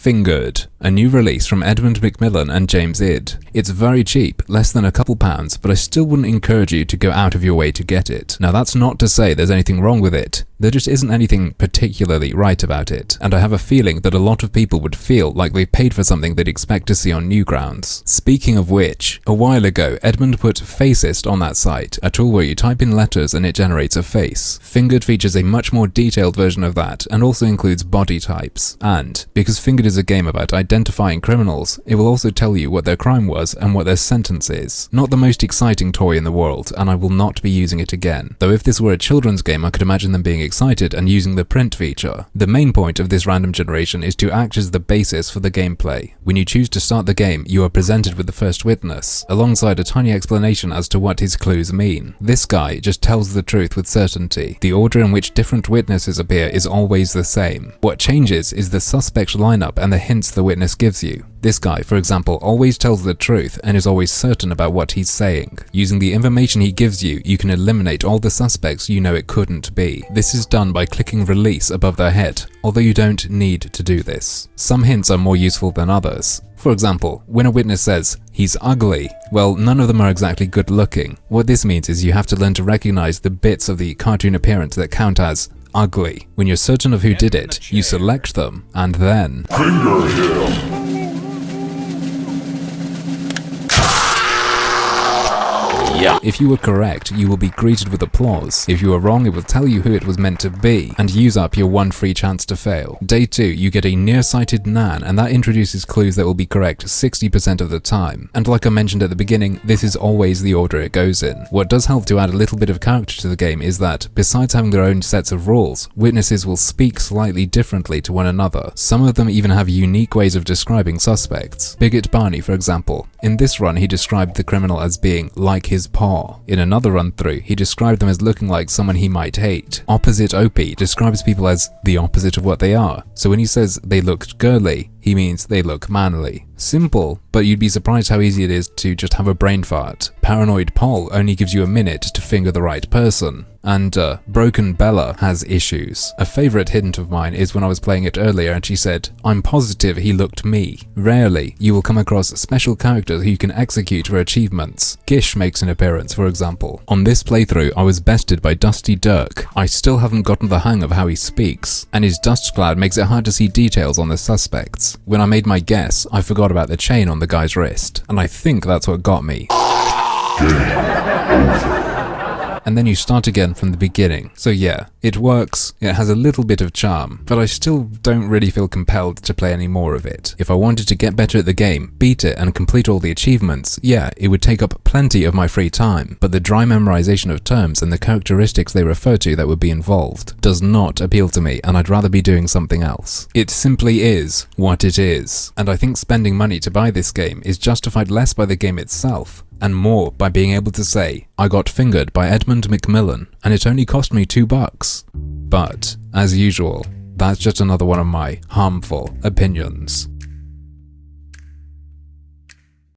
Fingered, a new release from Edmund McMillen and James Id. It's very cheap, less than a couple pounds, but I still wouldn't encourage you to go out of your way to get it. Now that's not to say there's anything wrong with it. There just isn't anything particularly right about it, and I have a feeling that a lot of people would feel like they paid for something they'd expect to see on Newgrounds. Speaking of which, a while ago Edmund put Facist on that site, a tool where you type in letters and it generates a face. Fingered features a much more detailed version of that and also includes body types. And, because Fingered is a game about identifying criminals, it will also tell you what their crime was and what their sentence is. Not the most exciting toy in the world, and I will not be using it again. Though if this were a children's game I could imagine them being excited and using the print feature. The main point of this random generation is to act as the basis for the gameplay. When you choose to start the game, you are presented with the first witness, alongside a tiny explanation as to what his clues mean. This guy just tells the truth with certainty. The order in which different witnesses appear is always the same. What changes is the suspect lineup and the hints the witness gives you. This guy, for example, always tells the truth and is always certain about what he's saying. Using the information he gives you, you can eliminate all the suspects you know it couldn't be. This is done by clicking release above their head, although you don't need to do this. Some hints are more useful than others. For example, when a witness says, "He's ugly," well, none of them are exactly good looking. What this means is you have to learn to recognize the bits of the cartoon appearance that count as ugly. When you're certain of who did it, you select them, and then Finger him! Yeah. If you were correct, you will be greeted with applause. If you are wrong, it will tell you who it was meant to be, and use up your one free chance to fail. Day 2, you get a nearsighted Nan, and that introduces clues that will be correct 60% of the time. And like I mentioned at the beginning, this is always the order it goes in. What does help to add a little bit of character to the game is that, besides having their own sets of rules, witnesses will speak slightly differently to one another. Some of them even have unique ways of describing suspects. Bigot Barney, for example. In this run, he described the criminal as being like his paw. In another run through, he described them as looking like someone he might hate. Opposite Opie describes people as the opposite of what they are. So when he says they looked girly, he means they look manly. Simple, but you'd be surprised how easy it is to just have a brain fart. Paranoid Paul only gives you a minute to finger the right person. And Broken Bella has issues. A favourite hint of mine is when I was playing it earlier and she said, "I'm positive he looked me." Rarely, you will come across special characters who you can execute for achievements. Gish makes an appearance, for example. On this playthrough, I was bested by Dusty Dirk. I still haven't gotten the hang of how he speaks, and his dust cloud makes it hard to see details on the suspects. When I made my guess, I forgot about the chain on the guy's wrist, and I think that's what got me. And then you start again from the beginning. So yeah, it works, it has a little bit of charm, but I still don't really feel compelled to play any more of it. If I wanted to get better at the game, beat it and complete all the achievements, yeah, it would take up plenty of my free time, but the dry memorization of terms and the characteristics they refer to that would be involved does not appeal to me, and I'd rather be doing something else. It simply is what it is, and I think spending money to buy this game is justified less by the game itself, and more by being able to say, I got fingered by Edmund McMillen, and it only cost me $2. But, as usual, that's just another one of my harmful opinions.